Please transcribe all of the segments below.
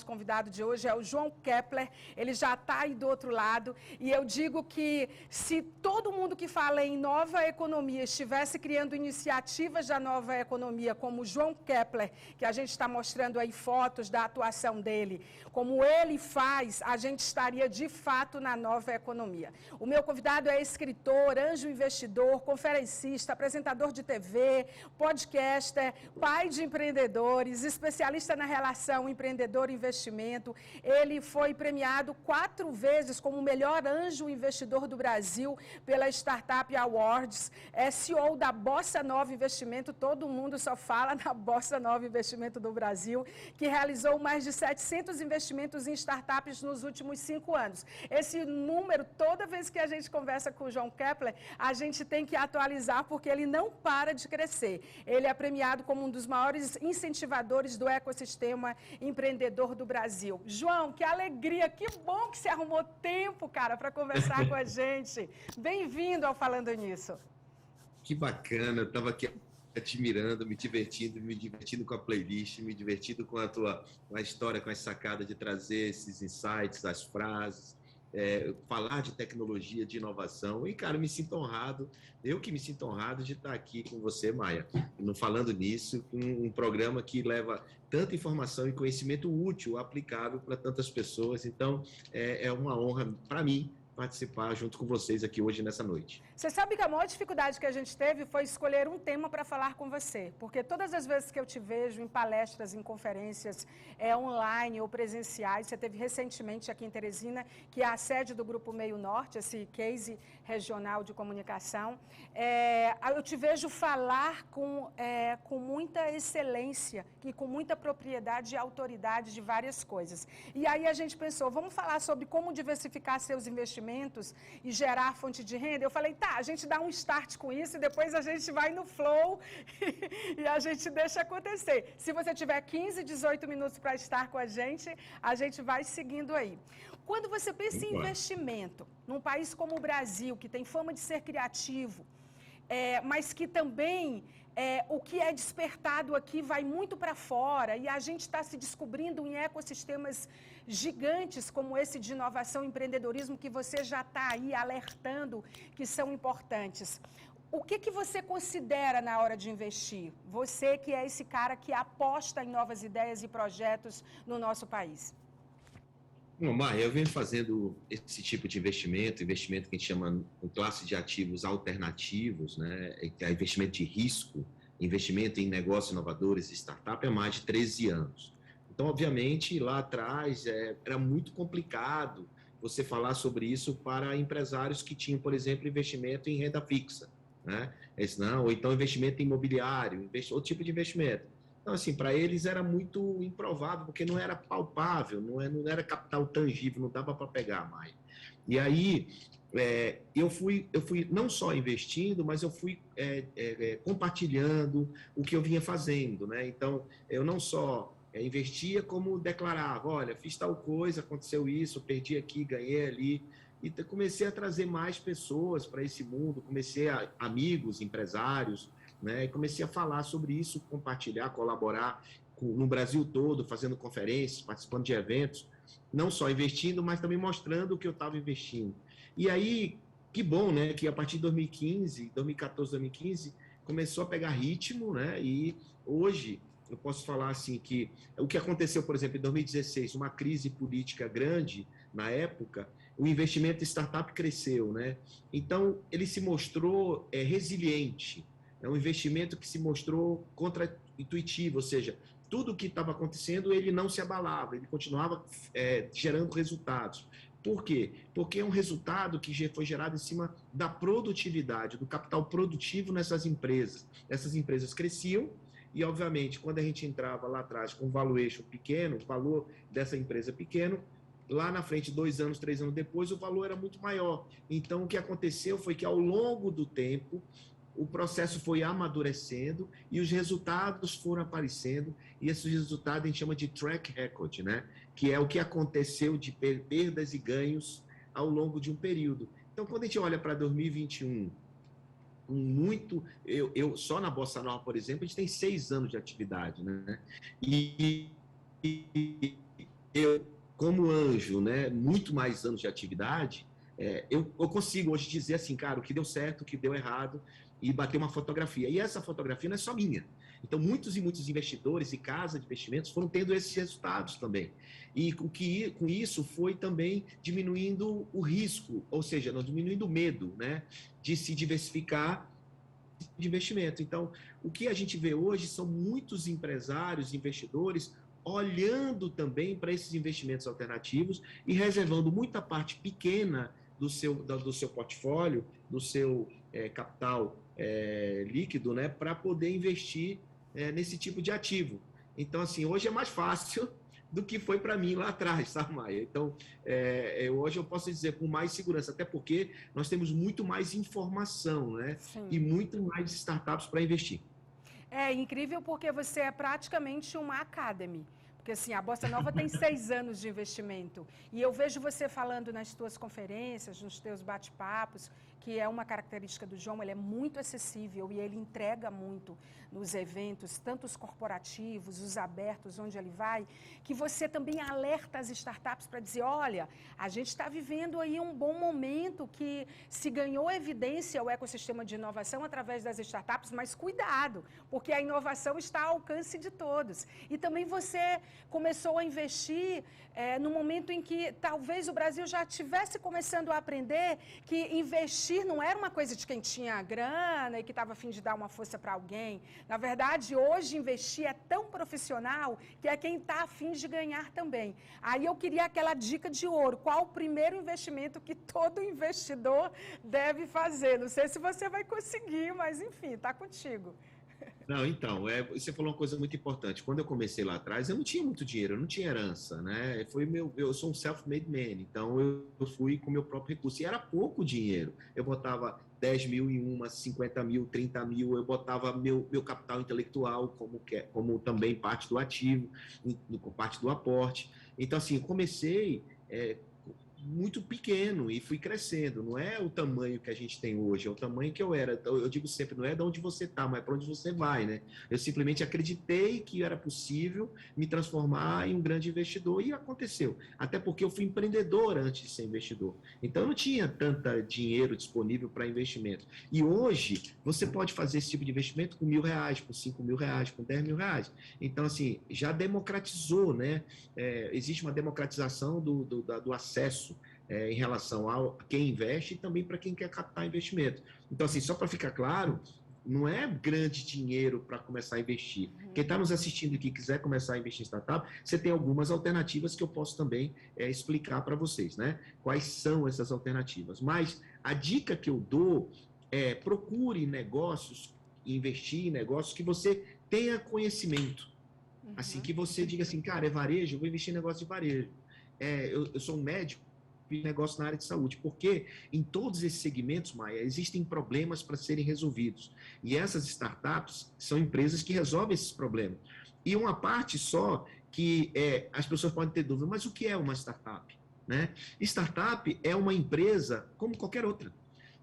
nosso convidado de hoje é o João Kepler, ele já está aí do outro lado, e eu digo que se todo mundo que fala em nova economia estivesse criando iniciativas da nova economia, como o João Kepler, que a gente está mostrando aí fotos da atuação dele, como ele faz, a gente estaria de fato na nova economia. O meu convidado é escritor, anjo investidor, conferencista, apresentador de TV, podcaster, pai de empreendedores, especialista na relação empreendedor-investimento. Ele foi premiado 4 vezes como o melhor anjo investidor do Brasil pela Startup Awards. É CEO da Bossa Nova Investimento, todo mundo só fala da Bossa Nova Investimento do Brasil, que realizou mais de 700 investimentos em startups nos últimos 5 anos. Esse número, toda vez que a gente conversa com o João Kepler, a gente tem que atualizar porque ele não para de crescer. Ele é premiado como um dos maiores incentivadores do ecossistema empreendedor do Brasil. João, que alegria, que bom que você arrumou tempo, cara, para conversar com a gente. Bem-vindo ao Falando Nisso. Que bacana, eu estava aqui admirando, me divertindo com a playlist, me divertindo com com a história, com a sacada de trazer esses insights, as frases, falar de tecnologia, de inovação. E, cara, eu me sinto honrado, eu que me sinto honrado de estar aqui com você, Maia, falando nisso, um programa que leva tanta informação e conhecimento útil, aplicável para tantas pessoas. Então, é uma honra para mim participar junto com vocês aqui hoje, nessa noite. Você sabe que a maior dificuldade que a gente teve foi escolher um tema para falar com você, porque todas as vezes que eu te vejo em palestras, em conferências online ou presenciais, você teve recentemente aqui em Teresina, que é a sede do Grupo Meio Norte, esse case regional de comunicação, eu te vejo falar com muita excelência e com muita propriedade e autoridade de várias coisas. E aí a gente pensou, vamos falar sobre como diversificar seus investimentos e gerar fonte de renda. Eu falei, tá, a gente dá um start com isso e depois a gente vai no flow e a gente deixa acontecer. Se você tiver 15, 18 minutos para estar com a gente vai seguindo aí. Quando você pensa em investimento num país como o Brasil, que tem fama de ser criativo, mas que também o que é despertado aqui vai muito para fora e a gente está se descobrindo em ecossistemas gigantes como esse de inovação e empreendedorismo que você já está aí alertando que são importantes. O que você considera na hora de investir? Você que é esse cara que aposta em novas ideias e projetos no nosso país. Bom, Maia, eu venho fazendo esse tipo de investimento que a gente chama em classe de ativos alternativos, né, que é investimento de risco, investimento em negócios inovadores e startup há mais de 13 anos. Então, obviamente, lá atrás era muito complicado você falar sobre isso para empresários que tinham, por exemplo, investimento em renda fixa, né? Ou então investimento imobiliário, outro tipo de investimento. Então, assim, para eles era muito improvável, porque não era palpável, não era capital tangível, não dava para pegar mais. E aí, eu fui não só investindo, mas eu fui compartilhando o que eu vinha fazendo, né? Então, eu não só investia, como declarava, olha, fiz tal coisa, aconteceu isso, perdi aqui, ganhei ali. E comecei a trazer mais pessoas para esse mundo, amigos, empresários, né? E comecei a falar sobre isso, compartilhar, colaborar no Brasil todo, fazendo conferências, participando de eventos, não só investindo, mas também mostrando o que eu estava investindo. E aí, que bom, né? Que a partir de 2014, 2015, começou a pegar ritmo, né? E hoje eu posso falar assim que o que aconteceu, por exemplo, em 2016, uma crise política grande na época, o investimento em startup cresceu, né? Então ele se mostrou resiliente. É um investimento que se mostrou contra-intuitivo, ou seja, tudo o que estava acontecendo ele não se abalava, ele continuava gerando resultados. Por quê? Porque é um resultado que foi gerado em cima da produtividade, do capital produtivo nessas empresas. Essas empresas cresciam e, obviamente, quando a gente entrava lá atrás com um valuation pequeno, o valor dessa empresa pequeno, lá na frente, 2 anos, 3 anos depois, o valor era muito maior. Então, o que aconteceu foi que, ao longo do tempo, o processo foi amadurecendo e os resultados foram aparecendo, e esses resultados a gente chama de track record, né? Que é o que aconteceu de perdas e ganhos ao longo de um período. Então, quando a gente olha para 2021, eu só na Bossa Nova, por exemplo, a gente tem 6 anos de atividade, né? E anjo, né, muito mais anos de atividade, eu consigo hoje dizer assim, cara, o que deu certo, o que deu errado, e bater uma fotografia. E essa fotografia não é só minha. Então, muitos e muitos investidores e casas de investimentos foram tendo esses resultados também. E com isso foi também diminuindo o risco, ou seja, não diminuindo o medo, né, de se diversificar de investimento. Então, o que a gente vê hoje são muitos empresários, investidores, olhando também para esses investimentos alternativos e reservando muita parte pequena do seu portfólio, do seu capital líquido, né, para poder investir nesse tipo de ativo. Então, assim, hoje é mais fácil do que foi para mim lá atrás, sabe, Maia? Então, hoje eu posso dizer com mais segurança, até porque nós temos muito mais informação, né? Sim. E muito mais startups para investir. É incrível porque você é praticamente uma academy. Porque assim, a Bossa Nova tem 6 anos de investimento. E eu vejo você falando nas suas conferências, nos teus bate-papos, que é uma característica do João, ele é muito acessível e ele entrega muito nos eventos, tanto os corporativos, os abertos, onde ele vai, que você também alerta as startups para dizer, olha, a gente está vivendo aí um bom momento que se ganhou evidência o ecossistema de inovação através das startups, mas cuidado, porque a inovação está ao alcance de todos. E também você começou a investir no momento em que talvez o Brasil já estivesse começando a aprender que investir não era uma coisa de quem tinha grana e que estava a fim de dar uma força para alguém. Na verdade, hoje investir é tão profissional que é quem está a fim de ganhar também. Aí eu queria aquela dica de ouro. Qual o primeiro investimento que todo investidor deve fazer? Não sei se você vai conseguir, mas enfim, está contigo. Não, então, você falou uma coisa muito importante. Quando eu comecei lá atrás, eu não tinha muito dinheiro, eu não tinha herança, né? Eu sou um self-made man, então eu fui com meu próprio recurso. E era pouco dinheiro. Eu botava 10 mil em uma, 50 mil, 30 mil, eu botava meu capital intelectual como também parte do ativo, parte do aporte. Então, assim, eu comecei muito pequeno e fui crescendo. Não é o tamanho que a gente tem hoje, é o tamanho que eu era. Eu digo sempre, não é de onde você está, mas é para onde você vai, né? Eu simplesmente acreditei que era possível me transformar em um grande investidor e aconteceu. Até porque eu fui empreendedor antes de ser investidor. Então eu não tinha tanto dinheiro disponível para investimento. E hoje você pode fazer esse tipo de investimento com R$1.000, com R$5.000, com R$10.000. Então, assim, já democratizou, né? Existe uma democratização do acesso em relação a quem investe e também para quem quer captar investimento. Então, assim, só para ficar claro, não é grande dinheiro para começar a investir. Quem está nos assistindo aqui quiser começar a investir em startup, você tem algumas alternativas que eu posso também explicar para vocês, né? Quais são essas alternativas. Mas a dica que eu dou é procure negócios, investir em negócios que você tenha conhecimento. Assim, que você diga assim, cara, é varejo, eu vou investir em negócio de varejo. Eu sou um médico, negócio na área de saúde, porque em todos esses segmentos, Maia, existem problemas para serem resolvidos. E essas startups são empresas que resolvem esses problemas. E uma parte só que as pessoas podem ter dúvida, mas o que é uma startup? Né? Startup é uma empresa como qualquer outra.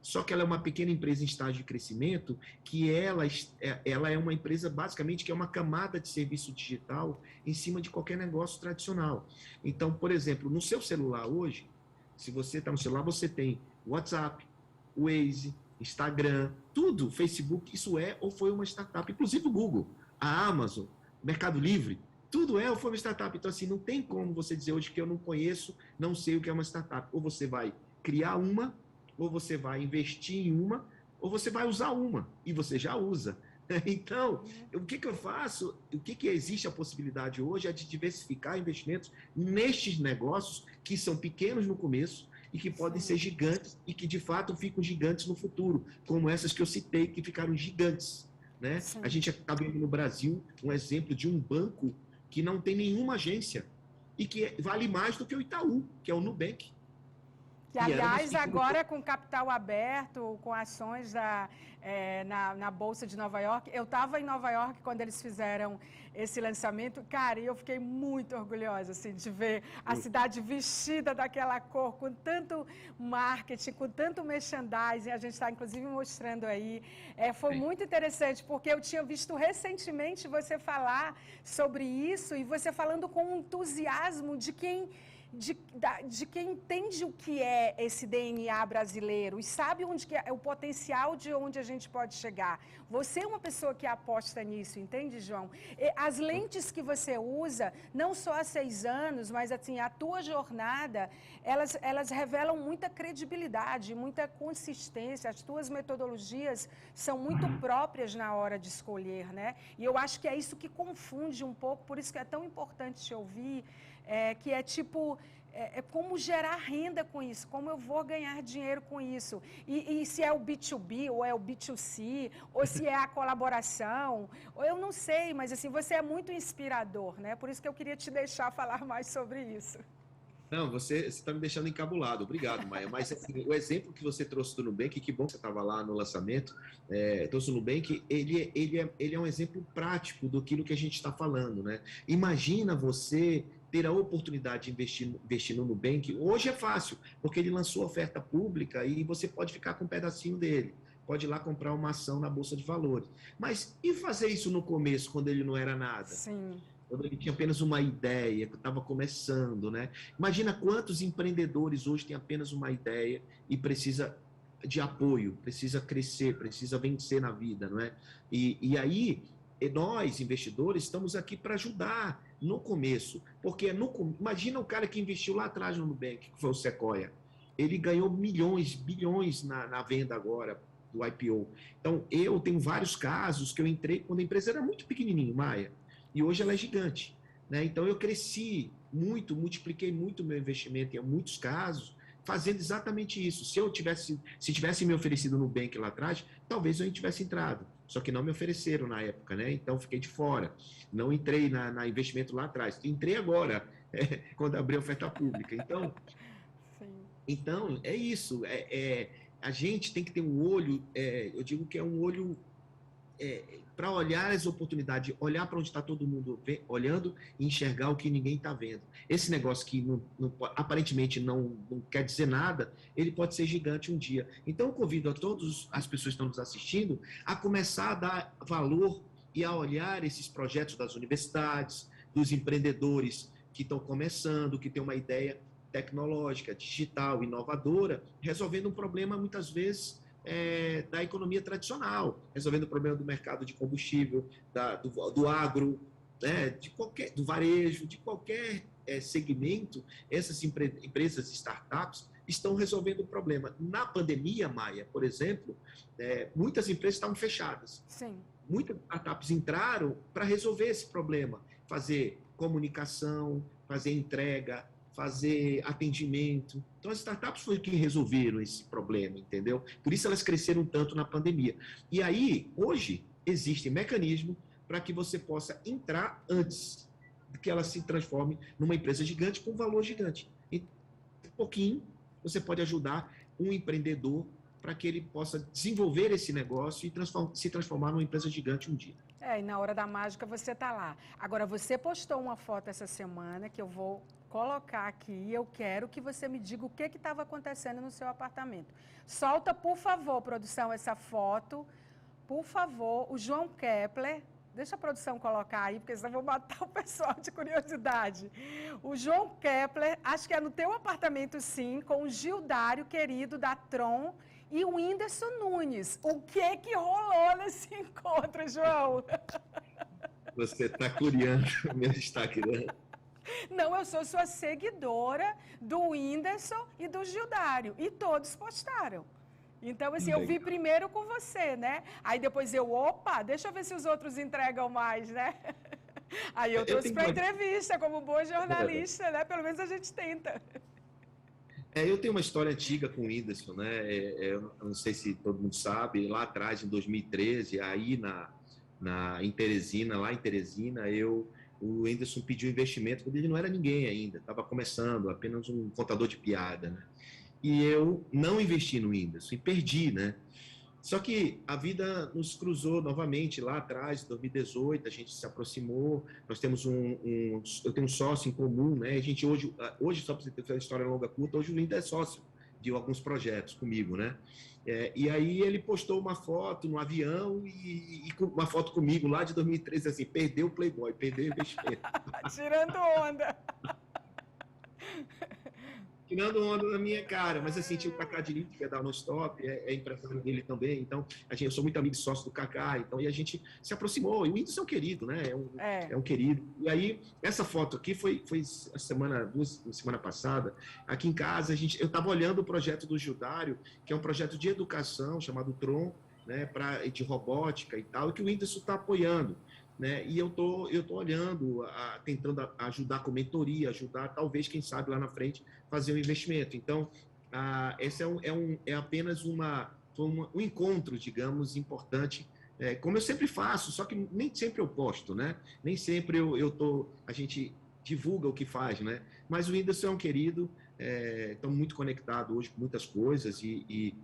Só que ela é uma pequena empresa em estágio de crescimento, que ela é uma empresa basicamente que é uma camada de serviço digital em cima de qualquer negócio tradicional. Então, por exemplo, no seu celular hoje, se você está no celular, você tem WhatsApp, Waze, Instagram, tudo, Facebook, isso é ou foi uma startup, inclusive o Google, a Amazon, Mercado Livre, tudo é ou foi uma startup. Então, assim, não tem como você dizer hoje que eu não conheço, não sei o que é uma startup. Ou você vai criar uma, ou você vai investir em uma, ou você vai usar uma, e você já usa. Então, o que eu faço, o que existe a possibilidade hoje é de diversificar investimentos nestes negócios que são pequenos no começo e que podem ser gigantes e que, de fato, ficam gigantes no futuro, como essas que eu citei, que ficaram gigantes. Né? A gente está vendo no Brasil um exemplo de um banco que não tem nenhuma agência e que vale mais do que o Itaú, que é o Nubank. Que, aliás, agora com capital aberto, com ações na Bolsa de Nova York. Eu estava em Nova York quando eles fizeram esse lançamento. Cara, e eu fiquei muito orgulhosa assim, de ver a cidade vestida daquela cor, com tanto marketing, com tanto merchandising. A gente está, inclusive, mostrando aí. Foi muito interessante, porque eu tinha visto recentemente você falar sobre isso e você falando com um entusiasmo de quem de quem entende o que é esse DNA brasileiro e sabe onde que é o potencial de onde a gente pode chegar. Você é uma pessoa que aposta nisso, entende, João? As lentes que você usa, não só há 6 anos, mas assim, a tua jornada, elas revelam muita credibilidade, muita consistência. As tuas metodologias são muito próprias na hora de escolher, né? E eu acho que é isso que confunde um pouco, por isso que é tão importante te ouvir, que é tipo... como gerar renda com isso, como eu vou ganhar dinheiro com isso. E se é o B2B, ou é o B2C, ou se é a colaboração, ou eu não sei, mas assim, você é muito inspirador, né? Por isso que eu queria te deixar falar mais sobre isso. Não, você está me deixando encabulado. Obrigado, Maia. Mas assim, o exemplo que você trouxe do Nubank, que bom que você estava lá no lançamento, trouxe o Nubank, ele é um exemplo prático do que a gente está falando, né? Imagina você ter a oportunidade de investir no Nubank. Hoje é fácil, porque ele lançou oferta pública e você pode ficar com um pedacinho dele. Pode ir lá comprar uma ação na Bolsa de Valores. Mas e fazer isso no começo, quando ele não era nada? Sim. Quando ele tinha apenas uma ideia, que estava começando, né? Imagina quantos empreendedores hoje têm apenas uma ideia e precisa de apoio, precisa crescer, precisa vencer na vida, não é? E aí, nós, investidores, estamos aqui para ajudar no começo, porque imagina o cara que investiu lá atrás no Nubank, que foi o Sequoia, ele ganhou milhões, bilhões na venda agora do IPO. Então, eu tenho vários casos que eu entrei quando a empresa era muito pequenininha, Maia, e hoje ela é gigante, né? Então eu cresci muito, multipliquei muito meu investimento em muitos casos, fazendo exatamente isso. Se tivesse me oferecido no Nubank lá atrás, talvez eu tivesse entrado. Só que não me ofereceram na época, né? Então fiquei de fora. Não entrei na investimento lá atrás. Entrei agora, quando abri a oferta pública. Então é isso. A gente tem que ter um olho, eu digo que é um olho para olhar as oportunidades, olhar para onde está todo mundo olhando e enxergar o que ninguém está vendo. Esse negócio que aparentemente não quer dizer nada, ele pode ser gigante um dia. Então, eu convido a todas as pessoas que estão nos assistindo a começar a dar valor e a olhar esses projetos das universidades, dos empreendedores que estão começando, que têm uma ideia tecnológica, digital, inovadora, resolvendo um problema, muitas vezes, da economia tradicional, resolvendo o problema do mercado de combustível, do agro, né, do varejo, de qualquer segmento. Essas empresas, startups, estão resolvendo o problema. Na pandemia, Maia, por exemplo, muitas empresas estavam fechadas. Sim. Muitas startups entraram para resolver esse problema, fazer comunicação, fazer entrega, fazer atendimento. Então, as startups foram que resolveram esse problema, entendeu? Por isso elas cresceram tanto na pandemia. E aí, hoje, existem mecanismos para que você possa entrar antes de que ela se transforme numa empresa gigante com um valor gigante. E um pouquinho, você pode ajudar um empreendedor para que ele possa desenvolver esse negócio e se transformar numa empresa gigante um dia. E na hora da mágica você está lá. Agora, você postou uma foto essa semana que eu vou colocar aqui e eu quero que você me diga o que estava acontecendo no seu apartamento. Solta, por favor, produção, essa foto. Por favor, o João Kepler. Deixa a produção colocar aí, porque senão eu vou matar o pessoal de curiosidade. O João Kepler, acho que é no teu apartamento, sim, com o Gildário, querido, da Tron, e o Whindersson Nunes. O que rolou nesse encontro, João? Você está curiando o meu Instagram. Não, eu sou sua seguidora do Whindersson e do Gildário, e todos postaram. Então, assim, eu vi primeiro com você, né? Aí depois deixa eu ver se os outros entregam mais, né? Aí eu trouxe para a entrevista, como boa jornalista, né? Pelo menos a gente tenta. Eu tenho uma história antiga com o Whindersson, né? Eu não sei se todo mundo sabe, lá atrás, em 2013, aí em Teresina, o Whindersson pediu investimento quando ele não era ninguém ainda, estava começando, apenas um contador de piada, né? E eu não investi no Whindersson e perdi, né? Só que a vida nos cruzou novamente lá atrás, em 2018, a gente se aproximou, nós temos eu tenho um sócio em comum, né? A gente hoje só para você ter uma história longa, curta, hoje o Whindersson é sócio de alguns projetos comigo, né? E aí ele postou uma foto no avião e uma foto comigo lá de 2013, assim, perdeu o Playboy, perdeu o investimento. Tirando onda. tirando onda na minha cara, mas assim, tinha o Kaká Diniz, que é da Non-Stop, é empresário dele também, então eu sou muito amigo e sócio do Kaká, então, e a gente se aproximou, e o Whindersson é um querido, né, É. é um querido, e aí, essa foto aqui foi a semana passada, aqui em casa, eu estava olhando o projeto do Gildário, que é um projeto de educação, chamado Tron, né, de robótica e tal, e que o Whindersson está apoiando, né? E eu tô olhando, tentando ajudar com mentoria, ajudar, talvez, quem sabe, lá na frente, fazer um investimento. Então, esse é apenas um encontro, digamos, importante, como eu sempre faço, só que nem sempre eu posto, né? Nem sempre a gente divulga o que faz, né? Mas o Whindersson é um querido, estamos muito conectados hoje com muitas coisas, e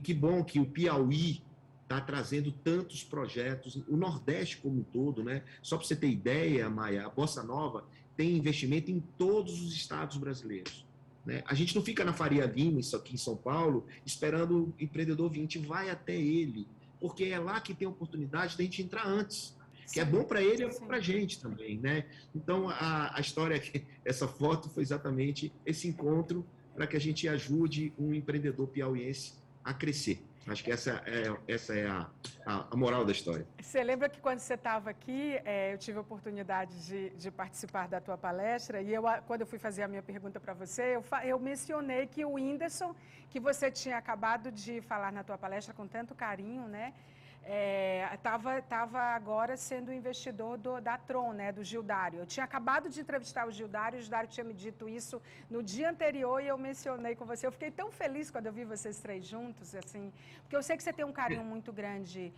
que bom que o Piauí está trazendo tantos projetos, o Nordeste como um todo, né? Só para você ter ideia, Maia, a Bossa Nova tem investimento em todos os estados brasileiros. Né? A gente não fica na Faria Lima, isso aqui em São Paulo, esperando o empreendedor vir, a gente vai até ele, porque é lá que tem oportunidade de a gente entrar antes. Que é bom para ele e é bom para a gente também, né? Então, a história aqui, essa foto foi exatamente esse encontro para que a gente ajude um empreendedor piauiense a crescer. Acho que essa é a moral da história. Você lembra que quando você estava aqui, eu tive a oportunidade de participar da tua palestra, e quando eu fui fazer a minha pergunta para você, eu mencionei que o Whindersson, que você tinha acabado de falar na tua palestra com tanto carinho, né? Estava agora sendo investidor da Tron, né, do Gildário. Eu tinha acabado de entrevistar o Gildário tinha me dito isso no dia anterior e eu mencionei com você. Eu fiquei tão feliz quando eu vi vocês três juntos, assim, porque eu sei que você tem um carinho muito grande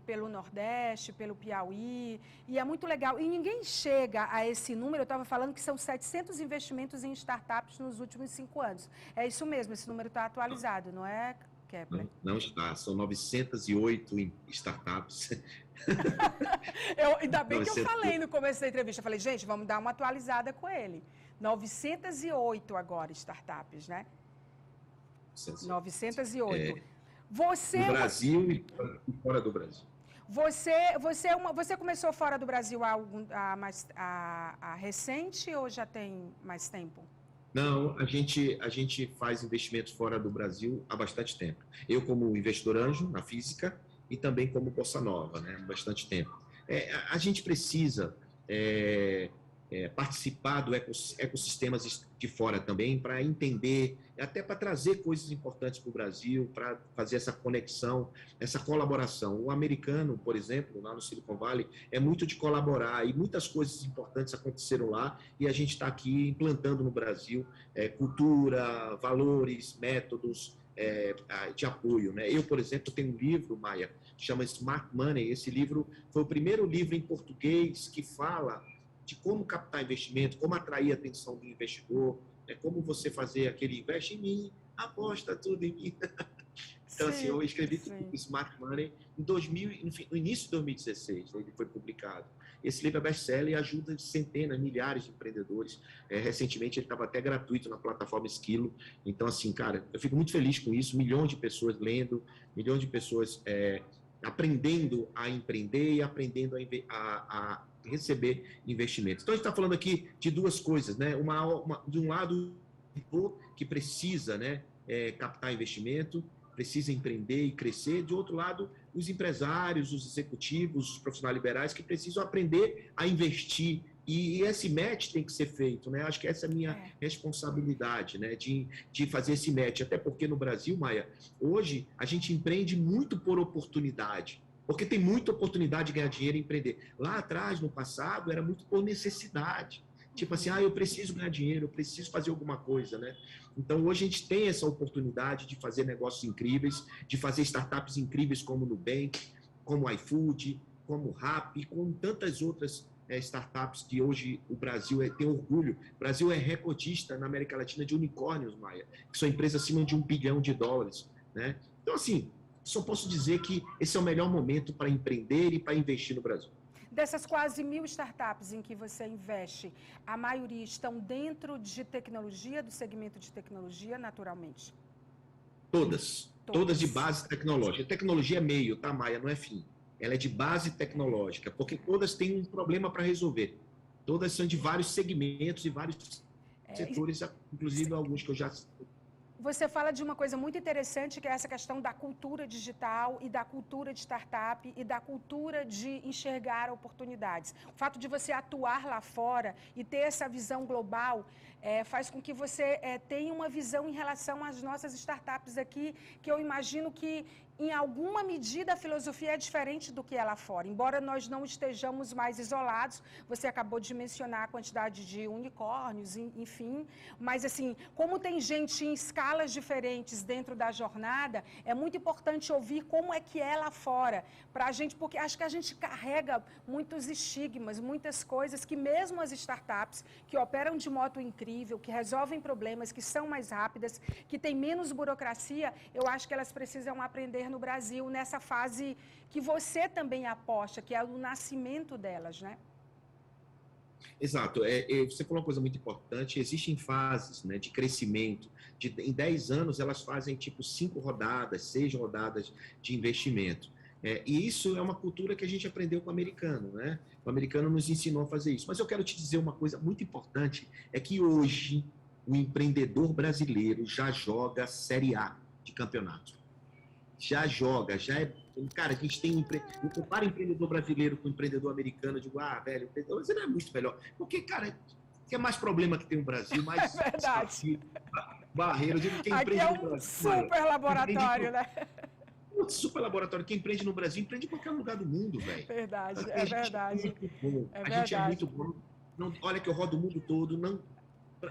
pelo Nordeste, pelo Piauí, e é muito legal. E ninguém chega a esse número, eu estava falando que são 700 investimentos em startups nos últimos 5 anos. É isso mesmo, esse número está atualizado, não é, Kepler? Não está, são 908 startups. Ainda bem que eu falei no começo da entrevista, eu falei, gente, vamos dar uma atualizada com ele. 908 agora startups, né? 908. No Brasil e fora do Brasil. Você começou fora do Brasil recente ou já tem mais tempo? Não, a gente faz investimentos fora do Brasil há bastante tempo. Eu como investidor anjo na física e também como Bossa Nova, né, há bastante tempo. A gente precisa participar do ecossistemas de fora também para entender, até para trazer coisas importantes para o Brasil, para fazer essa conexão, essa colaboração. O americano, por exemplo, lá no Silicon Valley, é muito de colaborar e muitas coisas importantes aconteceram lá e a gente está aqui implantando no Brasil cultura, valores, métodos de apoio. Né? Eu, por exemplo, tenho um livro, Maia, que chama Smart Money. Esse livro foi o primeiro livro em português que fala de como captar investimento, como atrair a atenção do investidor, como você fazer aquele investe em mim, aposta tudo em mim. Então, assim, eu escrevi o Smart Money no início de 2016, ele foi publicado. Esse livro é best-seller e ajuda centenas, milhares de empreendedores. Recentemente, ele estava até gratuito na plataforma Esquilo. Então, assim, cara, eu fico muito feliz com isso. Milhões de pessoas lendo, milhões de pessoas aprendendo a empreender e aprendendo a receber investimentos. Então, a gente está falando aqui de duas coisas, né? De um lado, o que precisa, né, captar investimento, precisa empreender e crescer. De outro lado, os empresários, os executivos, os profissionais liberais que precisam aprender a investir. E esse match tem que ser feito, né? Acho que essa é a minha responsabilidade, né? De fazer esse match. Até porque no Brasil, Maia, hoje a gente empreende muito por oportunidade. Porque tem muita oportunidade de ganhar dinheiro e empreender. Lá atrás, no passado, era muito por necessidade. Tipo assim, eu preciso ganhar dinheiro, eu preciso fazer alguma coisa, né? Então, hoje a gente tem essa oportunidade de fazer negócios incríveis, de fazer startups incríveis como o Nubank, como o iFood, como o Rappi, como tantas outras startups que hoje o Brasil tem orgulho. O Brasil é recordista na América Latina de unicórnios, Maia, que são empresas acima de $1 bilhão, né? Então, assim, só posso dizer que esse é o melhor momento para empreender e para investir no Brasil. Dessas quase 1.000 startups em que você investe, a maioria estão dentro de tecnologia, do segmento de tecnologia, naturalmente? Todas de base tecnológica. Tecnologia é meio, tá, Maia? Não é fim. Ela é de base tecnológica, porque todas têm um problema para resolver. Todas são de vários segmentos e vários setores, inclusive alguns que eu já... Você fala de uma coisa muito interessante, que é essa questão da cultura digital e da cultura de startup e da cultura de enxergar oportunidades. O fato de você atuar lá fora e ter essa visão global faz com que você tenha uma visão em relação às nossas startups aqui, que eu imagino que, em alguma medida, a filosofia é diferente do que é lá fora. Embora nós não estejamos mais isolados, você acabou de mencionar a quantidade de unicórnios, enfim, mas, assim, como tem gente em escalas diferentes dentro da jornada, é muito importante ouvir como é que é lá fora, para a gente, porque acho que a gente carrega muitos estigmas, muitas coisas que mesmo as startups que operam de modo incrível, que resolvem problemas, que são mais rápidas, que têm menos burocracia, eu acho que elas precisam aprender no Brasil, nessa fase que você também aposta, que é o nascimento delas, né? Exato. Você falou uma coisa muito importante. Existem fases, né, de crescimento. Em 10 anos, elas fazem tipo 5 rodadas, 6 rodadas de investimento. E isso é uma cultura que a gente aprendeu com o americano, né? O americano nos ensinou a fazer isso. Mas eu quero te dizer uma coisa muito importante, é que hoje o empreendedor brasileiro já joga Série A de campeonato. Já joga, já é. Cara, a gente tem. Eu comparo empreendedor brasileiro com empreendedor americano, eu digo, velho, empreendedor você não é muito melhor. Porque, cara, que é mais problema que tem no Brasil, mais É verdade. barreira. Eu digo, quem Aqui empreende é no um Brasil. super laboratório, né? Super laboratório. Quem empreende no Brasil, empreende em qualquer lugar do mundo, velho. Verdade, é verdade. A gente é muito bom. Não, olha que eu rodo o mundo todo, não.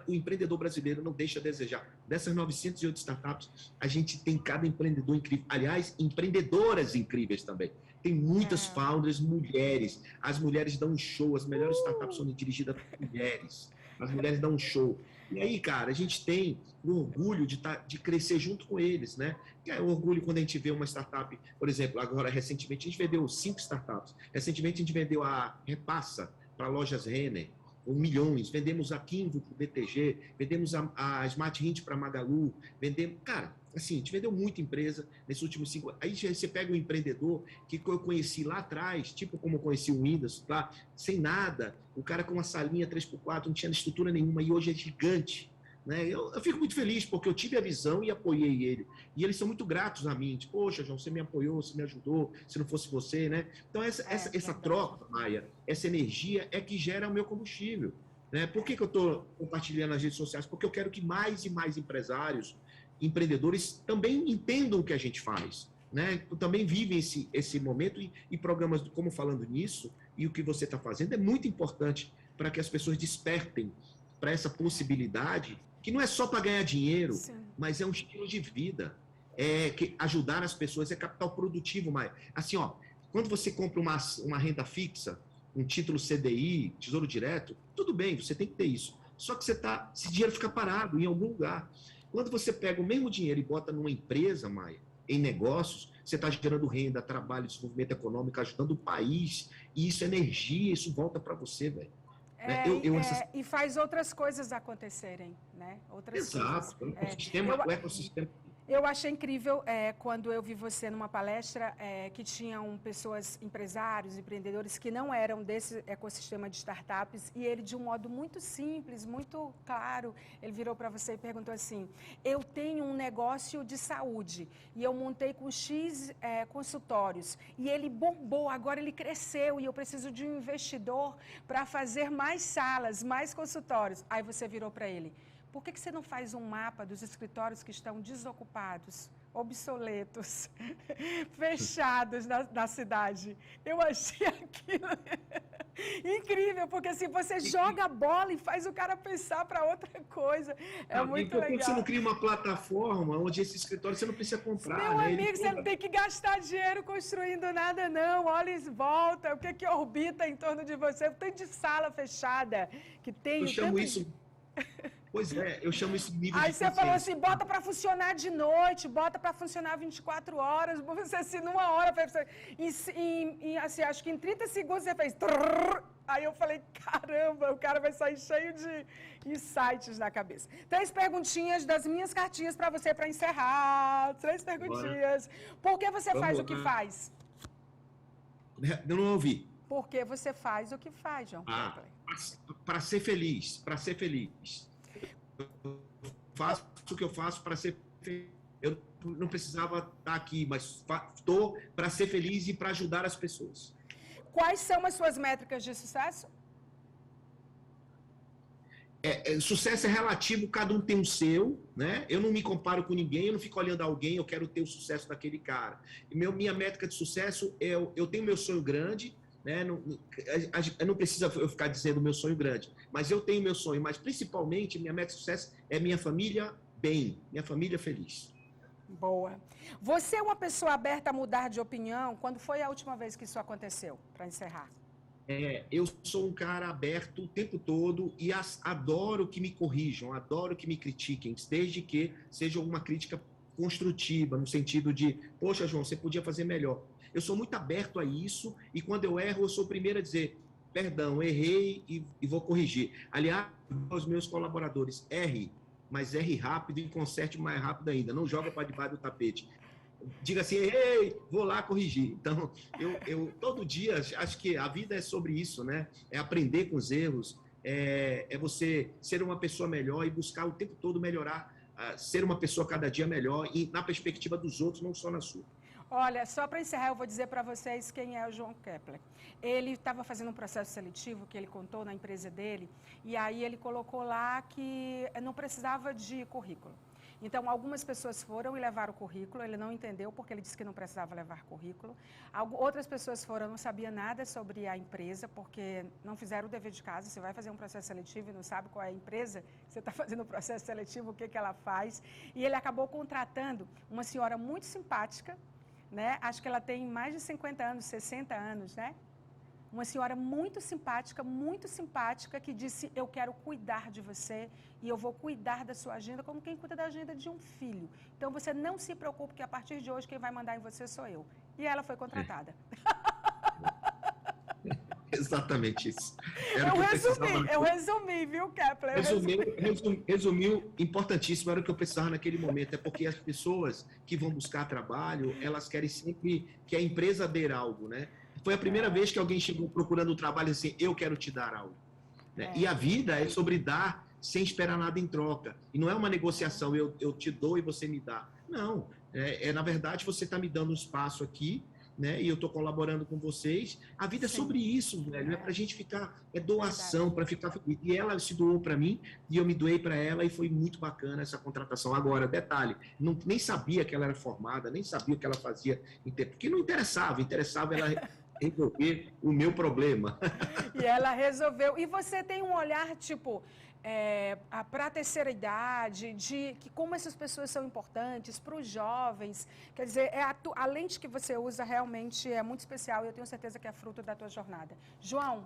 O empreendedor brasileiro não deixa a desejar. Dessas 908 startups, a gente tem cada empreendedor incrível. Aliás, empreendedoras incríveis também. Tem muitas founders mulheres. As mulheres dão um show. As melhores startups são dirigidas por mulheres. As mulheres dão um show. E aí, cara, a gente tem o orgulho de crescer junto com eles, né? Que é o orgulho quando a gente vê uma startup, por exemplo, agora, recentemente, a gente vendeu 5 startups. Recentemente, a gente vendeu a Repassa para lojas Renner, milhões, vendemos a Kinvo para o BTG, vendemos a Smart Hint para a Magalu, vendemos, cara, assim, a gente vendeu muita empresa nesses últimos 5 anos. Aí você pega um empreendedor que eu conheci lá atrás, tipo como eu conheci o Whindersson, tá? Sem nada, o cara com uma salinha 3x4, não tinha estrutura nenhuma, e hoje é gigante. Né? Eu fico muito feliz, porque eu tive a visão e apoiei ele. E eles são muito gratos a mim. Tipo, poxa, João, você me apoiou, você me ajudou, se não fosse você, né? Então, essa troca, Maia, essa energia é que gera o meu combustível. Né? Por que eu estou compartilhando nas redes sociais? Porque eu quero que mais e mais empresários, empreendedores, também entendam o que a gente faz. Né? Também vivem esse momento e programas como Falando Nisso e o que você está fazendo é muito importante para que as pessoas despertem para essa possibilidade que não é só para ganhar dinheiro, sim, mas é um estilo de vida. Que ajudar as pessoas é capital produtivo, mas assim, ó, quando você compra uma renda fixa, um título CDI, Tesouro Direto, tudo bem, você tem que ter isso. Só que esse dinheiro fica parado em algum lugar. Quando você pega o mesmo dinheiro e bota numa empresa, Maia, em negócios, você está gerando renda, trabalho, desenvolvimento econômico, ajudando o país, e isso é energia, isso volta para você, velho. E faz outras coisas acontecerem, né? Outras Exato. coisas. O ecossistema. Eu achei incrível quando eu vi você numa palestra que tinham pessoas, empresários, empreendedores que não eram desse ecossistema de startups e ele, de um modo muito simples, muito claro, ele virou para você e perguntou assim, eu tenho um negócio de saúde e eu montei com X consultórios e ele bombou, agora ele cresceu e eu preciso de um investidor para fazer mais salas, mais consultórios. Aí você virou para ele, por que você não faz um mapa dos escritórios que estão desocupados, obsoletos, fechados na cidade? Eu achei aquilo incrível, porque assim, você joga a bola e faz o cara pensar para outra coisa. Muito legal. Por que você não cria uma plataforma onde esse escritório você não precisa comprar? Meu amigo, você não tem que gastar dinheiro construindo nada, não. Olha em volta, o que orbita em torno de você. Tem de sala fechada que tem. Eu chamo isso... Pois eu chamo isso de nível Aí de você falou assim, bota para funcionar de noite, bota para funcionar 24 horas, você assim, numa hora, assim, acho que em 30 segundos você fez... Trrr, aí eu falei, caramba, o cara vai sair cheio de insights na cabeça. 3 perguntinhas das minhas cartinhas para você, para encerrar. 3 perguntinhas. Por que você faz o que faz? Eu não ouvi. Por que você faz o que faz, João? Para ser feliz, para ser feliz. faço o que eu faço para ser feliz. Eu não precisava estar aqui, mas estou para ser feliz e para ajudar as pessoas. Quais são as suas métricas de sucesso? Sucesso é relativo, cada um tem o seu, né? Eu não me comparo com ninguém, eu não fico olhando alguém, eu quero ter o sucesso daquele cara. Minha métrica de sucesso é, eu tenho meu sonho grande, né? Não precisa eu ficar dizendo meu sonho grande, mas eu tenho meu sonho, mas principalmente minha métrica de sucesso é minha família bem, minha família feliz. Boa. Você é uma pessoa aberta a mudar de opinião? Quando foi a última vez que isso aconteceu? Para encerrar. Eu sou um cara aberto o tempo todo e adoro que me corrijam, adoro que me critiquem, desde que seja uma crítica construtiva, no sentido de, poxa, João, você podia fazer melhor. Eu sou muito aberto a isso e quando eu erro, eu sou o primeiro a dizer, perdão, errei e vou corrigir. Aliás, aos meus colaboradores, erre, mas erre rápido e conserte mais rápido ainda. Não joga para debaixo do tapete. Diga assim, ei, vou lá corrigir. Então, eu todo dia, acho que a vida é sobre isso, né? É aprender com os erros, é você ser uma pessoa melhor e buscar o tempo todo melhorar, ser uma pessoa cada dia melhor e na perspectiva dos outros, não só na sua. Olha, só para encerrar, eu vou dizer para vocês quem é o João Kepler. Ele estava fazendo um processo seletivo que ele contou na empresa dele, e aí ele colocou lá que não precisava de currículo. Então, algumas pessoas foram e levaram o currículo, ele não entendeu porque ele disse que não precisava levar currículo. Outras pessoas foram, não sabia nada sobre a empresa, porque não fizeram o dever de casa. Você vai fazer um processo seletivo e não sabe qual é a empresa, você está fazendo o processo seletivo, o que ela faz. E ele acabou contratando uma senhora muito simpática, né? Acho que ela tem mais de 50 anos, 60 anos, né? Uma senhora muito simpática, que disse, eu quero cuidar de você e eu vou cuidar da sua agenda como quem cuida da agenda de um filho. Então, você não se preocupe que a partir de hoje quem vai mandar em você sou eu. E ela foi contratada. Exatamente isso. Eu resumi, viu, Kepler? Resumiu, importantíssimo, era o que eu precisava naquele momento, é porque as pessoas que vão buscar trabalho, elas querem sempre que a empresa dê algo, né? Foi a primeira vez que alguém chegou procurando um trabalho assim, eu quero te dar algo. Né? E a vida é sobre dar sem esperar nada em troca. E não é uma negociação, eu te dou e você me dá. Não, na verdade você está me dando um espaço aqui, né? E eu estou colaborando com vocês. A vida é sobre isso, velho. É para a gente ficar, é doação, para ficar feliz. E ela se doou para mim e eu me doei para ela e foi muito bacana essa contratação. Agora, detalhe, nem sabia que ela era formada, nem sabia o que ela fazia, porque não interessava ela resolver o meu problema. E ela resolveu. E você tem um olhar, tipo, para a terceira idade, de que como essas pessoas são importantes para os jovens. Quer dizer, a lente que você usa realmente é muito especial e eu tenho certeza que é fruto da tua jornada. João,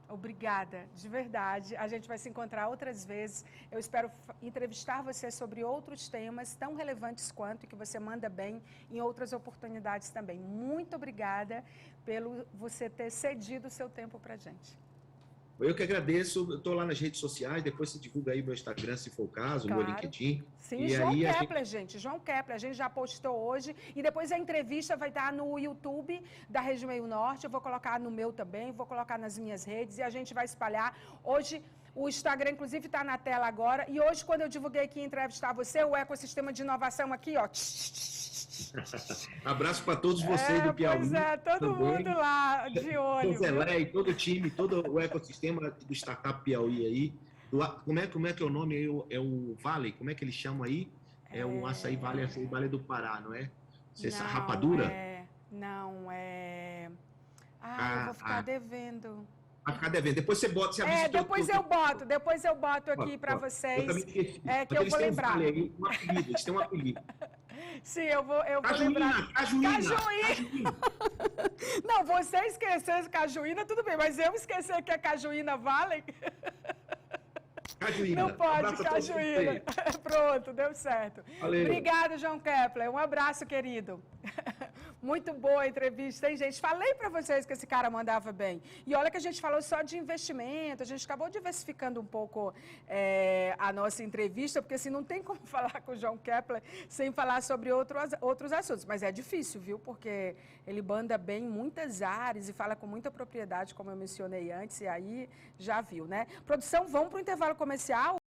obrigada, de verdade. A gente vai se encontrar outras vezes. Eu espero entrevistar você sobre outros temas tão relevantes quanto e que você manda bem em outras oportunidades também. Muito obrigada pelo você ter cedido o seu tempo para a gente. Eu que agradeço, eu estou lá nas redes sociais, depois você divulga aí meu Instagram, se for o caso, claro. Meu LinkedIn. Sim, João Kepler, gente, João Kepler, a gente já postou hoje, e depois a entrevista vai estar no YouTube da Rede Meio Norte, eu vou colocar no meu também, vou colocar nas minhas redes, e a gente vai espalhar. Hoje, o Instagram, inclusive, está na tela agora, e hoje, quando eu divulguei que ia entrevistar você, o ecossistema de inovação aqui, ó... Abraço para todos vocês do Piauí. Pois é, todo mundo lá de olho. Zelé, todo o time, todo o ecossistema do Startup Piauí aí. Como é que é o nome? É o Vale? Como é que eles chamam aí? É o Açaí Vale do Pará, não é? Rapadura? Eu vou ficar devendo. Vai ficar devendo. Depois você bota, você avisa. Depois eu boto aqui para vocês. Que eu vou lembrar. Eles têm um apelido. Sim, eu vou lembrar. Cajuína. Não, você esquecer Cajuína, tudo bem, mas eu esquecer que é Cajuína Vale. Cajuína. Não pode, Cajuína. Pronto, deu certo. Valeu. Obrigada, João Kepler. Um abraço, querido. Muito boa a entrevista, hein, gente? Falei para vocês que esse cara mandava bem. E olha que a gente falou só de investimento, a gente acabou diversificando um pouco a nossa entrevista, porque assim, não tem como falar com o João Kepler sem falar sobre outros assuntos. Mas é difícil, viu? Porque ele banda bem em muitas áreas e fala com muita propriedade, como eu mencionei antes, e aí já viu, né? Produção, vamos para o intervalo comercial.